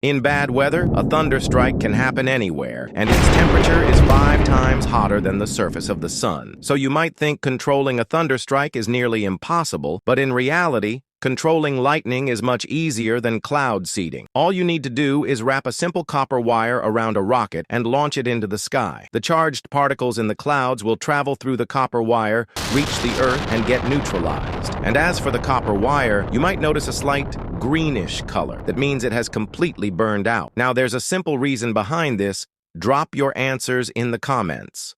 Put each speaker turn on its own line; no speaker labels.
In bad weather, a thunderstrike can happen anywhere, and its temperature is 5 times hotter than the surface of the sun. So you might think controlling a thunderstrike is nearly impossible, but in reality, controlling lightning is much easier than cloud seeding. All you need to do is wrap a simple copper wire around a rocket and launch it into the sky. The charged particles in the clouds will travel through the copper wire, reach the Earth, and get neutralized. And as for the copper wire, you might notice a slight greenish color. That means it has completely burned out. Now, there's a simple reason behind this. Drop your answers in the comments.